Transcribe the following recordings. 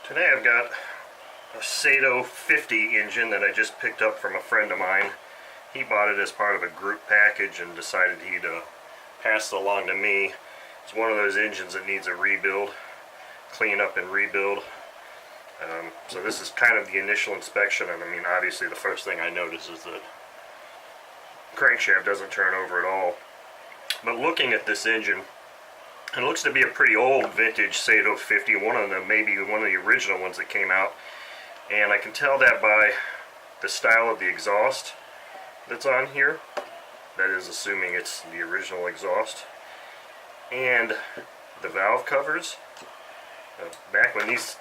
Today I've got a Saito 50 engine that I just picked up from a friend of mine. He bought it as part of a group package and decided he'd pass it along to me. It's one of those engines that needs a rebuild, clean up and rebuild. So this is kind of the initial inspection, and I mean obviously the first thing I notice is that crankshaft doesn't turn over at all. But looking at this engine, it looks to be a pretty old vintage Saito 50, maybe one of the original ones that came out. And I can tell that by the style of the exhaust that's on here. That is assuming it's the original exhaust. And the valve covers. Back when these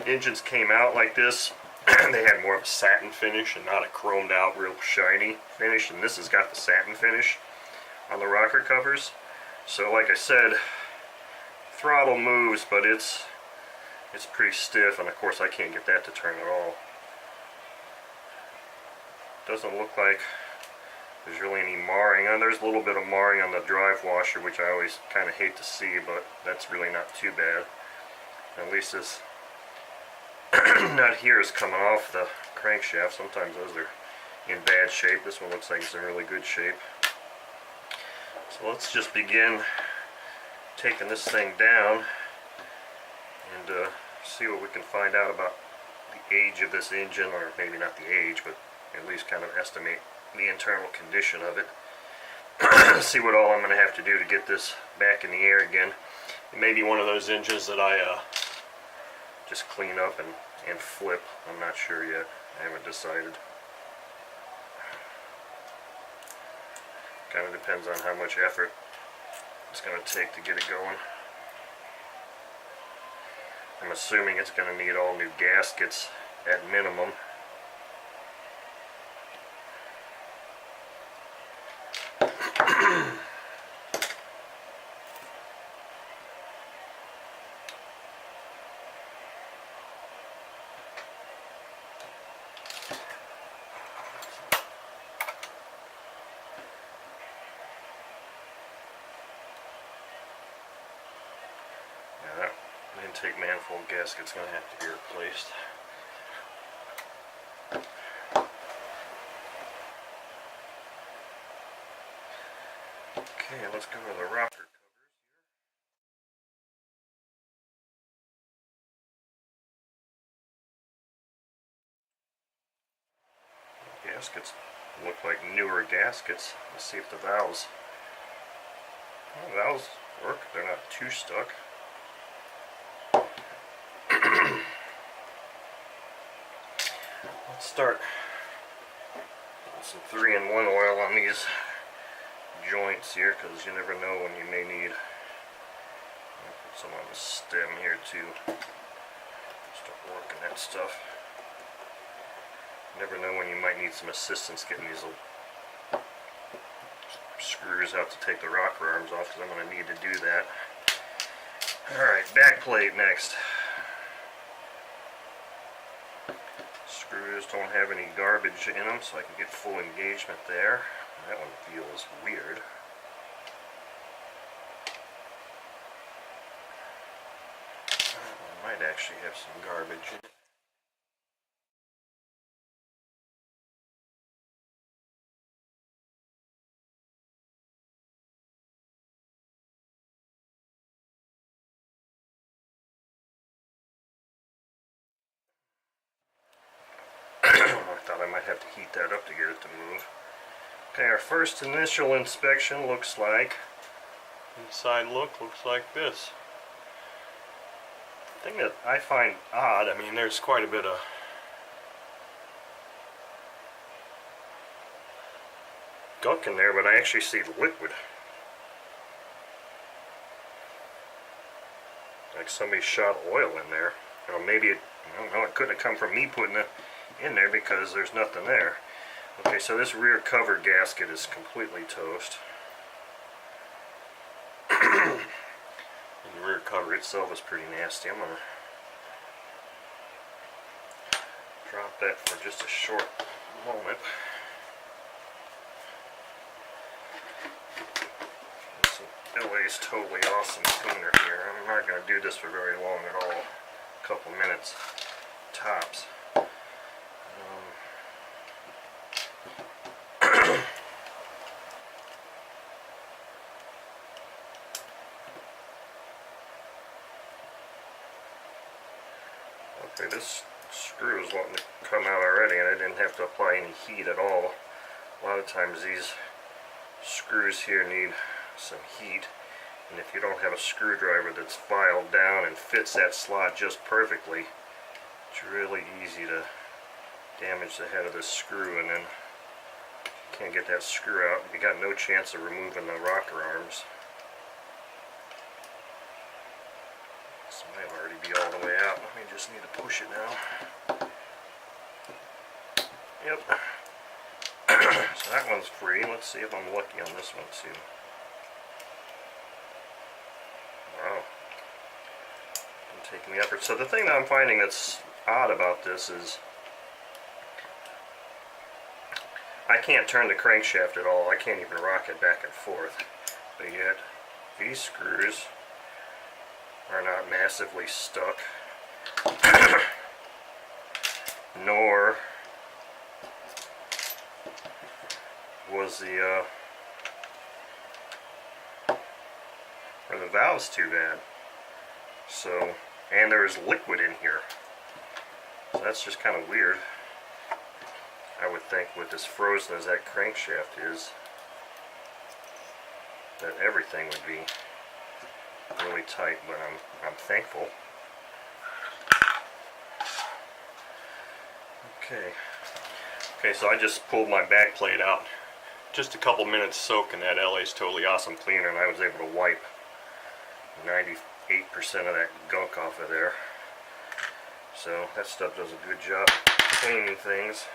engines came out like this, they had more of a satin finish and not a chromed out, real shiny finish. And this has got the satin finish on the rocker covers. So like I said, throttle moves, but it's pretty stiff, and of course I can't get that to turn at all. Doesn't look like there's really any marring. There's a little bit of marring on the drive washer, which I always kind of hate to see, but that's really not too bad. At least this nut here is coming off the crankshaft. Sometimes those are in bad shape. This one looks like it's in really good shape. So let's just begin taking this thing down and see what we can find out about the age of this engine, or maybe not the age, but at least kind of estimate the internal condition of it. See what all I'm going to have to do to get this back in the air again. It may be one of those engines that I just clean up and flip. I'm not sure yet. I haven't decided. Kind of depends on how much effort it's going to take to get it going. I'm assuming it's going to need all new gaskets at minimum. Intake manifold gasket's going to have to be replaced. Okay, let's go to the rocker covers here. Gaskets look like newer gaskets. Let's see if the valves work. They're not too stuck. Let's start with some 3-in-1 oil on these joints here, because you never know when you may need. I'll put some on the stem here too. Start working that stuff. You never know when you might need some assistance getting these little screws out to take the rocker arms off, because I'm going to need to do that. Alright, back plate next. Screws don't have any garbage in them, so I can get full engagement there. That one feels weird. That one might actually have some garbage in it. I thought I might have to heat that up to get it to move. Okay, our first initial inspection looks like, inside look looks like this. The thing that I find odd, I mean there's quite a bit of gunk in there, but I actually see liquid. Like somebody shot oil in there. Or maybe I don't know, it couldn't have come from me putting it in there, because there's nothing there. Okay, so this rear cover gasket is completely toast. And the rear cover itself is pretty nasty. I'm going to drop that for just a short moment. This LA's totally awesome cleaner here. I'm not going to do this for very long at all. a couple minutes tops. Okay, this screw is wanting to come out already, and I didn't have to apply any heat at all. A lot of times these screws here need some heat, and if you don't have a screwdriver that's filed down and fits that slot just perfectly, it's really easy to damage the head of this screw, and then you can't get that screw out. You got no chance of removing the rocker arms. This might already be all the way out. We just need to push it now. Yep. So that one's free. Let's see if I'm lucky on this one too. Wow. Didn't take any effort. So the thing that I'm finding that's odd about this is I can't turn the crankshaft at all. I can't even rock it back and forth. But yet these screws are not massively stuck. Nor was the valve's too bad. So, and there's liquid in here. So that's just kind of weird. I would think with as frozen as that crankshaft is, that everything would be really tight, but I'm thankful. Okay, so I just pulled my back plate out. Just a couple minutes soak in that LA's Totally Awesome cleaner, and I was able to wipe 98% of that gunk off of there. So that stuff does a good job cleaning things.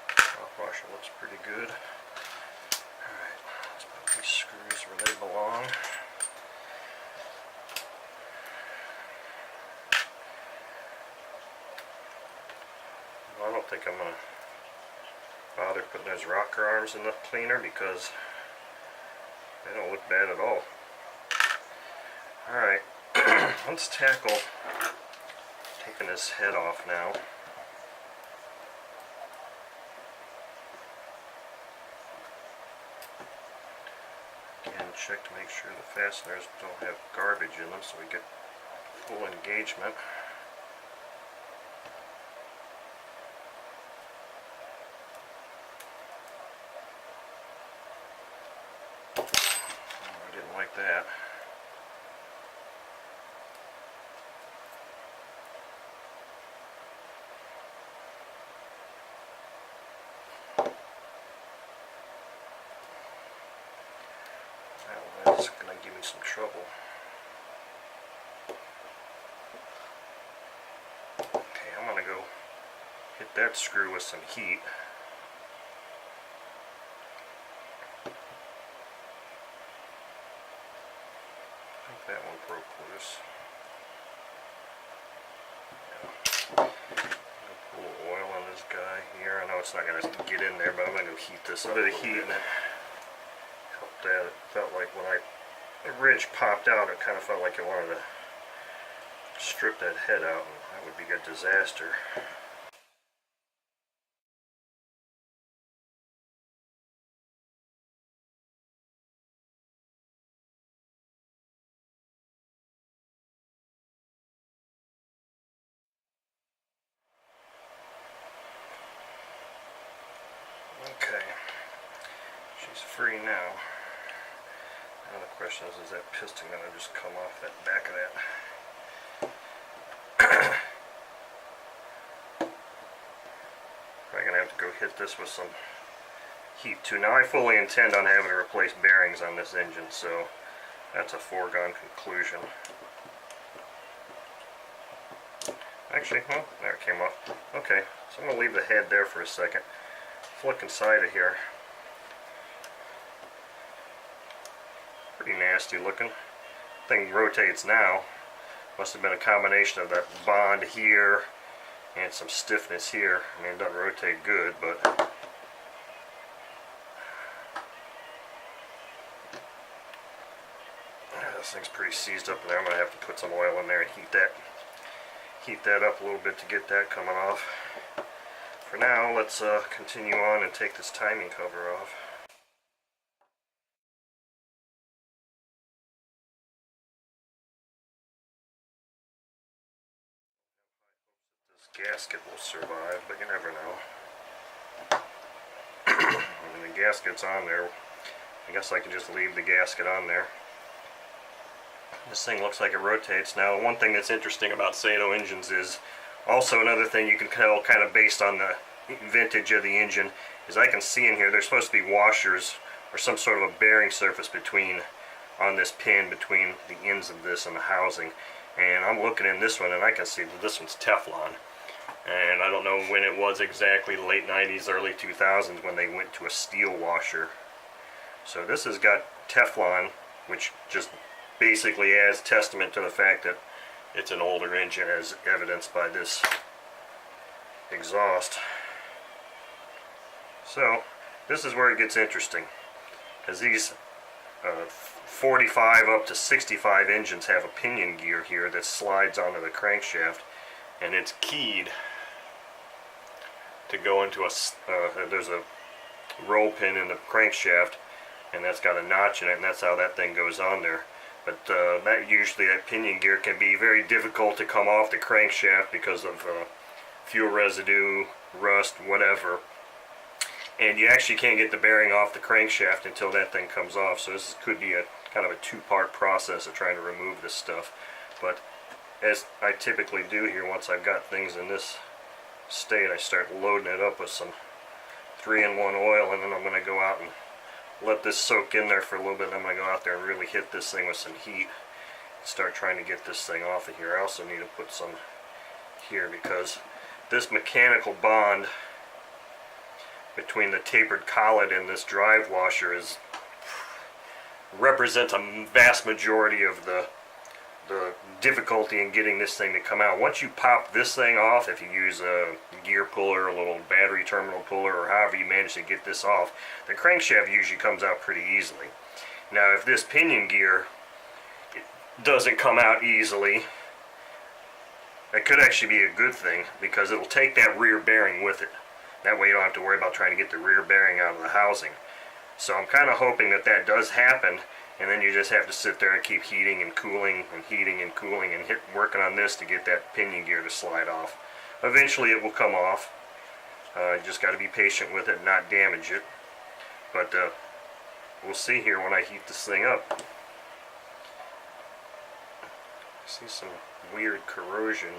Mouthwasher looks pretty good. Alright, let's put these screws where they belong. I don't think I'm going to bother putting those rocker arms in the cleaner because they don't look bad at all. Alright, let's tackle taking this head off now. Again, check to make sure the fasteners don't have garbage in them so we get full engagement. Like that. That's going to give me some trouble. Okay, I'm going to go hit that screw with some heat. That one broke loose. Yeah. I'm going to pull oil on this guy here. I know it's not going to get in there, but I'm going to heat this up a little bit. Helped that. It felt like when the ridge popped out, it kind of felt like it wanted to strip that head out, and that would be a disaster. Okay, she's free now. Now the question is that piston going to just come off that back of that? Probably going to have to go hit this with some heat too. Now I fully intend on having to replace bearings on this engine, so that's a foregone conclusion. Actually, well, there it came off. Okay, so I'm going to leave the head there for a second. Look inside of here. Pretty nasty looking. Thing rotates now. Must have been a combination of that bond here and some stiffness here. I mean, it doesn't rotate good, but this thing's pretty seized up in there. I'm going to have to put some oil in there and heat that up a little bit to get that coming off. For now, let's continue on and take this timing cover off. This gasket will survive, but you never know. I mean, the gasket's on there. I guess I can just leave the gasket on there. This thing looks like it rotates. Now, one thing that's interesting about Saito engines is also another thing you can tell kind of based on the vintage of the engine is I can see in here there's supposed to be washers or some sort of a bearing surface on this pin between the ends of this and the housing. And I'm looking in this one and I can see that this one's Teflon. And I don't know when it was exactly, late 90s, early 2000s, when they went to a steel washer. So this has got Teflon, which just basically adds testament to the fact that it's an older engine, as evidenced by this exhaust. So this is where it gets interesting, because these 45 up to 65 engines have a pinion gear here that slides onto the crankshaft, and it's keyed to go into there's a roll pin in the crankshaft, and that's got a notch in it, and that's how that thing goes on there. But that pinion gear can be very difficult to come off the crankshaft because of fuel residue, rust, whatever. And you actually can't get the bearing off the crankshaft until that thing comes off. So this could be a kind of a two-part process of trying to remove this stuff. But as I typically do here, once I've got things in this state, I start loading it up with some 3-in-1 oil, and then I'm going to go out and let this soak in there for a little bit, and I'm going to go out there and really hit this thing with some heat. Start trying to get this thing off of here. I also need to put some here because this mechanical bond between the tapered collet and this drive washer represents a vast majority of the difficulty in getting this thing to come out. Once you pop this thing off, if you use a gear puller, a little battery terminal puller, or however you manage to get this off, the crankshaft usually comes out pretty easily. Now, if this pinion gear doesn't come out easily, that could actually be a good thing, because it'll take that rear bearing with it. That way you don't have to worry about trying to get the rear bearing out of the housing. So I'm kind of hoping that that does happen, and then you just have to sit there and keep heating and cooling and heating and cooling and working on this to get that pinion gear to slide off. Eventually it will come off. You just got to be patient with it and not damage it. But we'll see here when I heat this thing up. I see some weird corrosion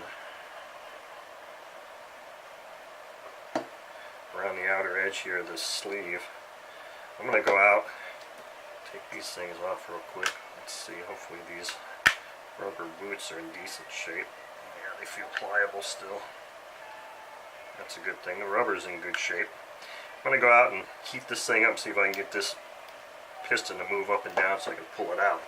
around the outer edge here of this sleeve. I'm going to go out, take these things off real quick. Let's see, hopefully these rubber boots are in decent shape. Yeah, they feel pliable still. That's a good thing. The rubber's in good shape. I'm going to go out and heat this thing up, see if I can get this piston to move up and down so I can pull it out.